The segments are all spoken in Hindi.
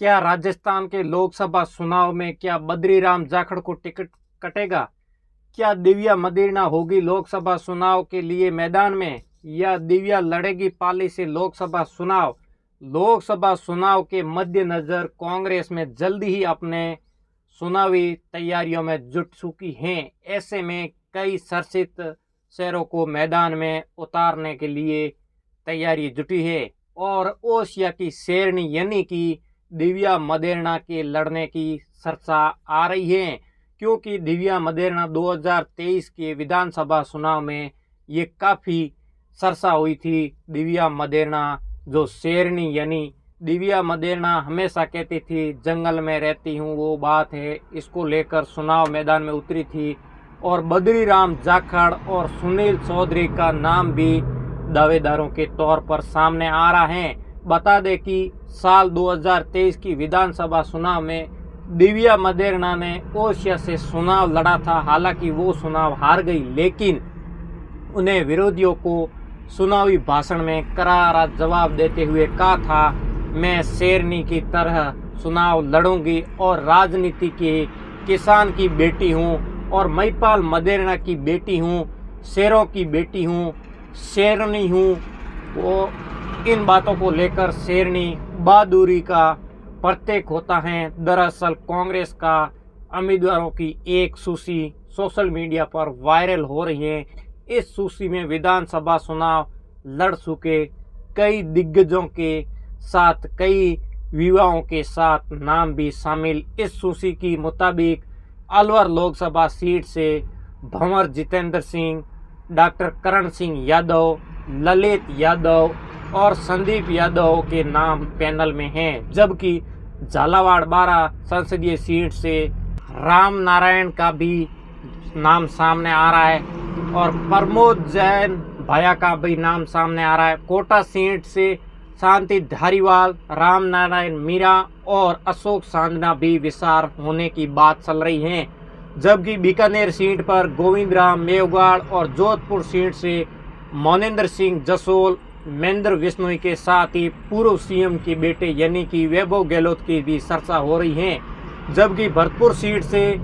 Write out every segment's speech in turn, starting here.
क्या राजस्थान के लोकसभा चुनाव में क्या बद्रीराम जाखड़ को टिकट कटेगा? क्या दिव्या मदेरणा होगी लोकसभा चुनाव के लिए मैदान में, या दिव्या लड़ेगी पाली से लोकसभा चुनाव? लोकसभा चुनाव के मद्देनजर कांग्रेस में जल्दी ही अपने चुनावी तैयारियों में जुट चुकी हैं। ऐसे में कई चर्चित शहरों को मैदान में उतारने के लिए तैयारी जुटी है और ओसिया की शेरनी यानी कि दिव्या मदेरणा के लड़ने की चर्चा आ रही है, क्योंकि दिव्या मदेरणा 2023 के विधानसभा चुनाव में ये काफ़ी चर्चा हुई थी। दिव्या मदेरणा जो शेरनी यानी दिव्या मदेरणा हमेशा कहती थी जंगल में रहती हूँ, वो बात है, इसको लेकर चुनाव मैदान में उतरी थी। और बद्रीराम जाखड़ और सुनील चौधरी का नाम भी दावेदारों के तौर पर सामने आ रहा है। बता दें कि साल 2023 की विधानसभा चुनाव में दिव्या मदेरणा ने ओसिया से चुनाव लड़ा था। हालांकि वो चुनाव हार गई, लेकिन उन्हें विरोधियों को चुनावी भाषण में करारा जवाब देते हुए कहा था, मैं शेरनी की तरह चुनाव लड़ूंगी और राजनीति के किसान की बेटी हूँ और महिपाल मदेरणा की बेटी हूँ, शेरों की बेटी हूँ, शेरनी हूँ। वो इन बातों को लेकर शेरनी बहादुरी का प्रतीक होता है। दरअसल कांग्रेस का उम्मीदवारों की एक सूची सोशल मीडिया पर वायरल हो रही है। इस सूची में विधानसभा चुनाव लड़ चुके कई दिग्गजों के साथ कई युवाओं के साथ नाम भी शामिल। इस सूची की मुताबिक अलवर लोकसभा सीट से भंवर जितेंद्र सिंह, डॉक्टर करण सिंह यादव, ललित यादव और संदीप यादव के नाम पैनल में हैं, जबकि झालावाड़ 12 संसदीय सीट से राम नारायण का भी नाम सामने आ रहा है और प्रमोद जैन भैया का भी नाम सामने आ रहा है। कोटा सीट से शांति धारीवाल, राम नारायण मीरा और अशोक सांदना भी विचार होने की बात चल रही है, जबकि बीकानेर सीट पर गोविंद राम मेवगाड़ और जोधपुर सीट से मोनेंद्र सिंह जसोल, महेंद्र बिश्नोई के साथ ही पूर्व सीएम के बेटे यानी कि वैभव गहलोत की भी चर्चा हो रही है, जबकि भरतपुर सीट से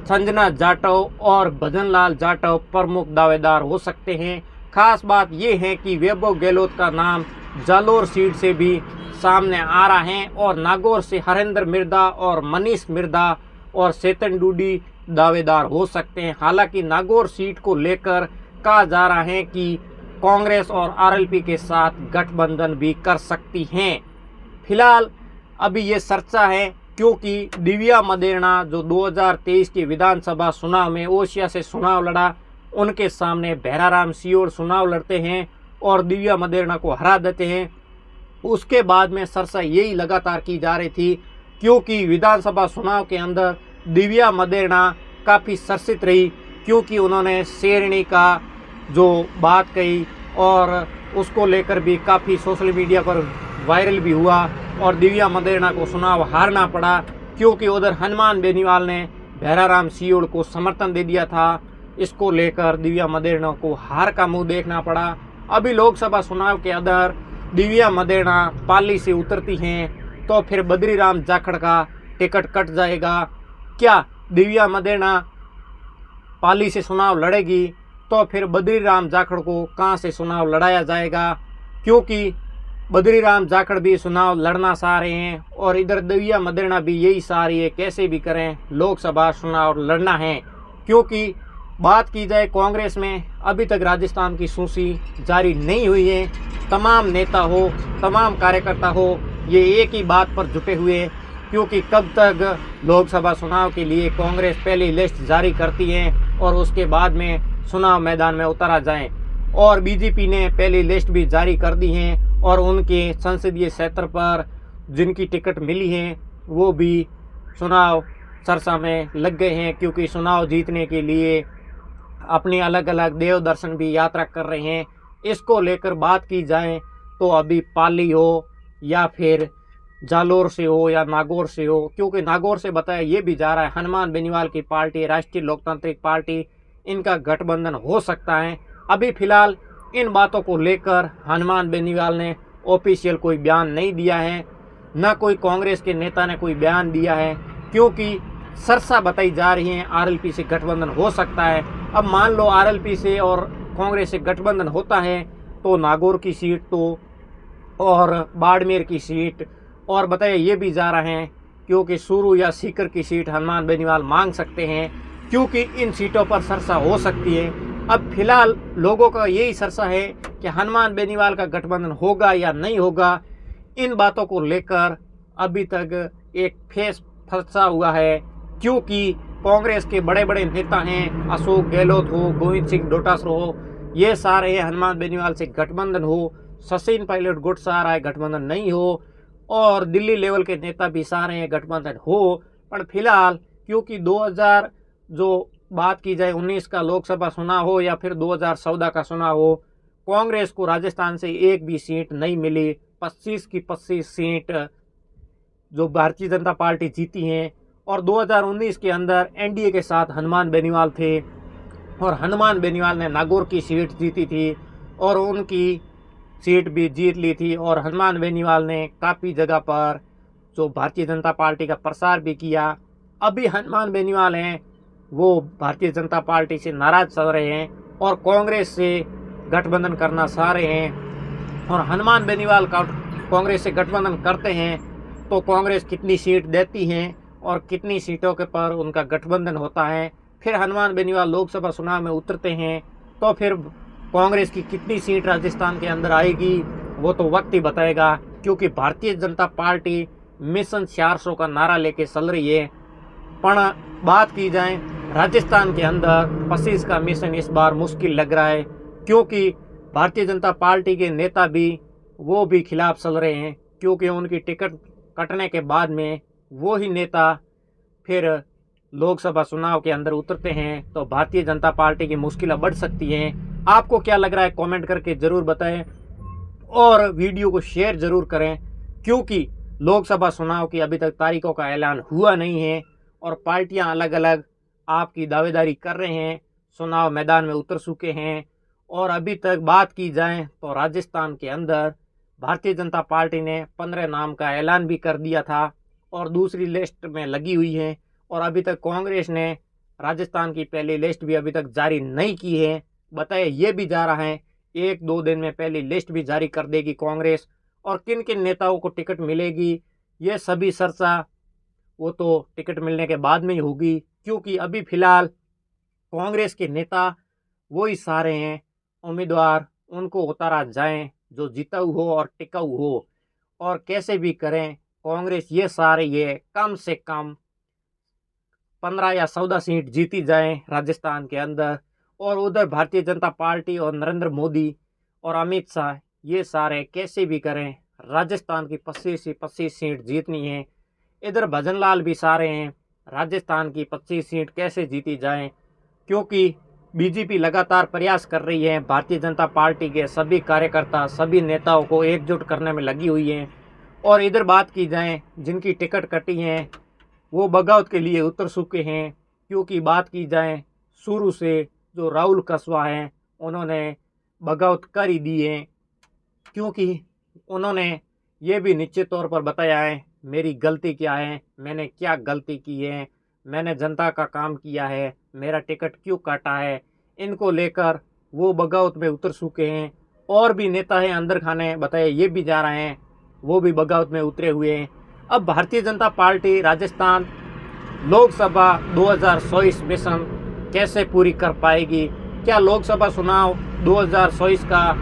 संजना जाटव और भजनलाल जाटव प्रमुख दावेदार हो सकते हैं। खास बात यह है कि वैभव गहलोत का नाम जालोर सीट से भी सामने आ रहा है और नागौर से हरेंद्र मिर्धा और मनीष मिर्धा और चेतन डूडी दावेदार हो सकते हैं। हालांकि नागौर सीट को लेकर कहा जा रहा है कि कांग्रेस और आरएलपी के साथ गठबंधन भी कर सकती हैं। फिलहाल अभी ये चर्चा है, क्योंकि दिव्या मदेरणा जो 2023 के विधानसभा चुनाव में ओसिया से चुनाव लड़ा, उनके सामने भैराराम सियोड़ चुनाव लड़ते हैं और दिव्या मदेरणा को हरा देते हैं। उसके बाद में चर्चा यही लगातार की जा रही थी, क्योंकि विधानसभा चुनाव के अंदर दिव्या मदेरणा काफ़ी चर्चित रही, क्योंकि उन्होंने शेरनी का जो बात कही और उसको लेकर भी काफ़ी सोशल मीडिया पर वायरल भी हुआ और दिव्या मदेरणा को चुनाव हारना पड़ा, क्योंकि उधर हनुमान बेनीवाल ने भैराराम सियोड़ को समर्थन दे दिया था। इसको लेकर दिव्या मदेरणा को हार का मुंह देखना पड़ा। अभी लोकसभा चुनाव के अंदर दिव्या मदेरणा पाली से उतरती हैं तो फिर बद्रीराम जाखड़ का टिकट कट जाएगा। क्या दिव्या मदेरणा पाली से चुनाव लड़ेगी तो फिर बद्रीराम जाखड़ को कहां से चुनाव लड़ाया जाएगा, क्योंकि बद्रीराम जाखड़ भी चुनाव लड़ना चाह रहे हैं और इधर दिव्या मदेरणा भी यही चाह रही है, कैसे भी करें लोकसभा चुनाव लड़ना है। क्योंकि बात की जाए कांग्रेस में, अभी तक राजस्थान की सूची जारी नहीं हुई है। तमाम नेता हो, तमाम कार्यकर्ता हो, ये एक ही बात पर जुटे हुए हैं, क्योंकि कब तक लोकसभा चुनाव के लिए कांग्रेस पहली लिस्ट जारी करती है और उसके बाद में चुनाव मैदान में उतरा जाए। और बीजेपी ने पहली लिस्ट भी जारी कर दी है और उनके संसदीय क्षेत्र पर जिनकी टिकट मिली है वो भी चुनाव चर्चा में लग गए हैं, क्योंकि चुनाव जीतने के लिए अपनी अलग अलग देव दर्शन भी यात्रा कर रहे हैं। इसको लेकर बात की जाए तो अभी पाली हो या फिर जालोर से हो या नागौर से हो, क्योंकि नागौर से बताया ये भी जा रहा है हनुमान बेनीवाल की पार्टी, राष्ट्रीय लोकतांत्रिक पार्टी, इनका गठबंधन हो सकता है। अभी फिलहाल इन बातों को लेकर हनुमान बेनीवाल ने ऑफिशियल कोई बयान नहीं दिया है। न कोई कांग्रेस के नेता ने कोई बयान दिया है, क्योंकि सरसा बताई जा रही है आरएलपी से गठबंधन हो सकता है। अब मान लो आरएलपी से और कांग्रेस से गठबंधन होता है तो नागौर की सीट तो और बाड़मेर की सीट, और बताइए ये भी जा रहे हैं क्योंकि सुरू या सीकर की सीट हनुमान बेनीवाल मांग सकते हैं, क्योंकि इन सीटों पर सरसा हो सकती है। अब फिलहाल लोगों का यही सरसा है कि हनुमान बेनीवाल का गठबंधन होगा या नहीं होगा। इन बातों को लेकर अभी तक एक फेस फंसा हुआ है, क्योंकि कांग्रेस के बड़े बड़े नेता हैं, अशोक गहलोत हो, गोविंद सिंह डोटासरा हो, ये सारे हनुमान बेनीवाल से गठबंधन हो। सचिन पायलट गुट सा रहा है गठबंधन नहीं हो, और दिल्ली लेवल के नेता भी सारे हैं गठबंधन हो। पर फिलहाल क्योंकि 2000 जो बात की जाए 19 का लोकसभा चुनाव हो या फिर 2014 का चुनाव हो, कांग्रेस को राजस्थान से एक भी सीट नहीं मिली। 25 की 25 सीट जो भारतीय जनता पार्टी जीती हैं, और 2019 के अंदर एनडीए के साथ हनुमान बेनीवाल थे और हनुमान बेनीवाल ने नागौर की सीट जीती थी और उनकी सीट भी जीत ली थी। और हनुमान बेनीवाल ने काफ़ी जगह पर जो भारतीय जनता पार्टी का प्रसार भी किया। अभी हनुमान बेनीवाल हैं वो भारतीय जनता पार्टी से नाराज चल रहे हैं और कांग्रेस से गठबंधन करना चाह रहे हैं। और हनुमान बेनीवाल का कांग्रेस से गठबंधन करते हैं तो कांग्रेस कितनी सीट देती हैं और कितनी सीटों के पर उनका गठबंधन होता है। फिर हनुमान बेनीवाल लोकसभा चुनाव में उतरते हैं तो फिर कांग्रेस की कितनी सीट राजस्थान के अंदर आएगी वो तो वक्त ही बताएगा, क्योंकि भारतीय जनता पार्टी मिशन 400 का नारा लेके चल रही है। पर बात की जाए राजस्थान के अंदर 25 का मिशन इस बार मुश्किल लग रहा है, क्योंकि भारतीय जनता पार्टी के नेता भी वो भी खिलाफ चल रहे हैं, क्योंकि उनकी टिकट कटने के बाद में वो ही नेता फिर लोकसभा चुनाव के अंदर उतरते हैं तो भारतीय जनता पार्टी की मुश्किलें बढ़ सकती हैं। आपको क्या लग रहा है कमेंट करके ज़रूर बताएं और वीडियो को शेयर ज़रूर करें, क्योंकि लोकसभा चुनाव की अभी तक तारीखों का ऐलान हुआ नहीं है और पार्टियां अलग अलग आपकी दावेदारी कर रहे हैं, चुनाव मैदान में उतर चुके हैं। और अभी तक बात की जाए तो राजस्थान के अंदर भारतीय जनता पार्टी ने 15 नाम का ऐलान भी कर दिया था और दूसरी लिस्ट में लगी हुई है, और अभी तक कांग्रेस ने राजस्थान की पहली लिस्ट भी अभी तक जारी नहीं की है। बताया ये भी जा रहा है 1-2 दिन में पहली लिस्ट भी जारी कर देगी कांग्रेस, और किन किन नेताओं को टिकट मिलेगी ये सभी चर्चा वो तो टिकट मिलने के बाद में ही होगी, क्योंकि अभी फिलहाल कांग्रेस के नेता वही सारे हैं उम्मीदवार, उनको उतारा जाए जो जिताऊ हो और टिकाऊ हो, और कैसे भी करें कांग्रेस ये सारे ये कम से कम 15 या 14 सीट जीती जाए राजस्थान के अंदर, और उधर भारतीय जनता पार्टी और नरेंद्र मोदी और अमित शाह ये सारे कैसे भी करें राजस्थान की 25 से 25 सीट जीतनी है। इधर भजनलाल भी सारे हैं राजस्थान की 25 सीट कैसे जीती जाए, क्योंकि बीजेपी लगातार प्रयास कर रही है, भारतीय जनता पार्टी के सभी कार्यकर्ता सभी नेताओं को एकजुट करने में लगी हुई हैं। और इधर बात की जाए जिनकी टिकट कटी हैं वो बगावत के लिए उतर चुके हैं, क्योंकि बात की जाए शुरू से जो राहुल कस्वा हैं उन्होंने बगावत कर ही दी है, क्योंकि उन्होंने ये भी निश्चित तौर पर बताया है मेरी गलती क्या है, मैंने क्या गलती की है, मैंने जनता का काम किया है, मेरा टिकट क्यों काटा है। इनको लेकर वो बगावत में उतर चुके हैं। और भी नेता हैं अंदर खाने बताया ये भी जा रहे हैं, वो भी बगावत में उतरे हुए हैं। अब भारतीय जनता पार्टी राजस्थान लोकसभा 2024 मिशन कैसे पूरी कर पाएगी? क्या लोकसभा चुनाव 2024 का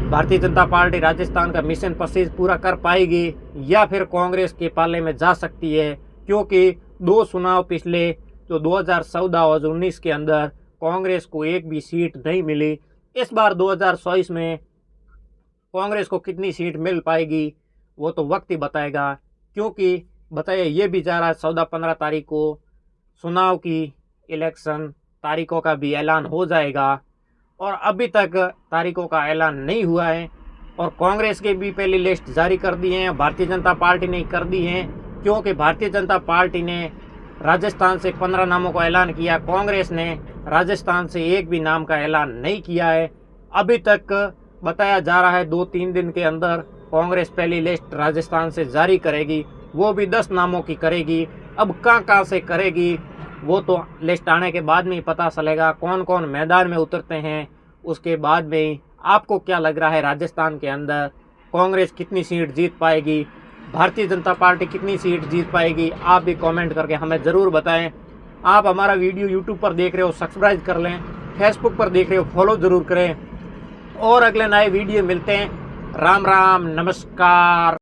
भारतीय जनता पार्टी राजस्थान का मिशन 25 पूरा कर पाएगी या फिर कांग्रेस के पाले में जा सकती है? क्योंकि 2 चुनाव पिछले जो 2014 और 2019 के अंदर कांग्रेस को एक भी सीट नहीं मिली। इस बार 2024 में कांग्रेस को कितनी सीट मिल पाएगी वो तो वक्त ही बताएगा, क्योंकि बताया ये भी जा रहा है 14-15 तारीख को चुनाव की इलेक्शन तारीखों का भी ऐलान हो जाएगा, और अभी तक तारीखों का ऐलान नहीं हुआ है। और कांग्रेस के भी पहली लिस्ट जारी कर दी है, भारतीय जनता पार्टी ने कर दी है, क्योंकि भारतीय जनता पार्टी ने राजस्थान से 15 नामों का ऐलान किया, कांग्रेस ने राजस्थान से एक भी नाम का ऐलान नहीं किया है। अभी तक बताया जा रहा है 2-3 दिन के अंदर कांग्रेस पहली लिस्ट राजस्थान से जारी करेगी, वो भी 10 नामों की करेगी। अब कहाँ से करेगी वो तो लिस्ट आने के बाद में ही पता चलेगा, कौन कौन मैदान में उतरते हैं उसके बाद में ही। आपको क्या लग रहा है राजस्थान के अंदर कांग्रेस कितनी सीट जीत पाएगी, भारतीय जनता पार्टी कितनी सीट जीत पाएगी? आप भी कमेंट करके हमें ज़रूर बताएं। आप हमारा वीडियो यूट्यूब पर देख रहे हो सब्सक्राइब कर लें, फेसबुक पर देख रहे हो फॉलो ज़रूर करें, और अगले नए वीडियो मिलते हैं। राम राम, नमस्कार।